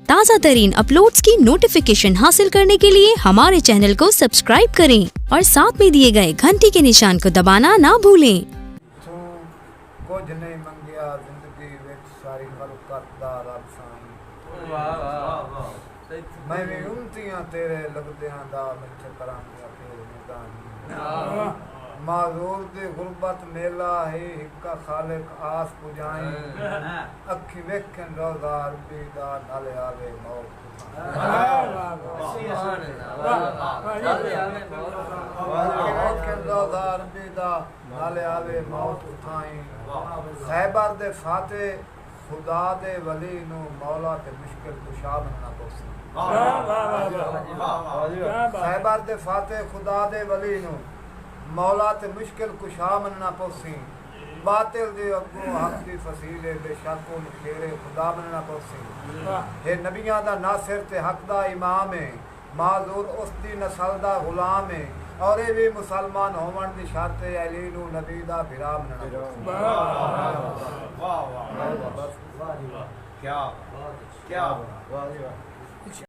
ताज़ा तरीन अपलोड्स की नोटिफिकेशन हासिल करने के लिए हमारे चैनल को सब्सक्राइब करें और साथ में दिए गए घंटी के निशान को दबाना ना भूलें। कुछ नहीं मंगिया जिंदगी विच सारी मलकत दा रब साईं। मैं भी उमतियां तेरे लगदियां दा मिठ करांदियां तेरे निगाह माज़ूर दे गुरबत मेला है हिक्का खालिक आस पुजाई अखी वेखन रोज़ा अरबी दा नाले आवे मौत रोज़ा अरबी दा नाले आवे मौत उठाई खैबर दे फाते खुदा दे वली नू मौला ते मुश्किल कुशा बनना पोसी खैबर दे फाते खुदा दे वली नू मौला ते मुश्किल कुशा मनना पोसी बातिल दे अगों हक दी फसीले बेशक उन खेरे खुदा मनना पोसी हे नबियां दा नासिर ते हक दा इमाम है माज़ूर उस दी नस्ल दा गुलाम है और ये भी मुसलमान होवन दी शर्त है अली नू नबी दा भिरा मनना वाह वाह वाह क्या क्या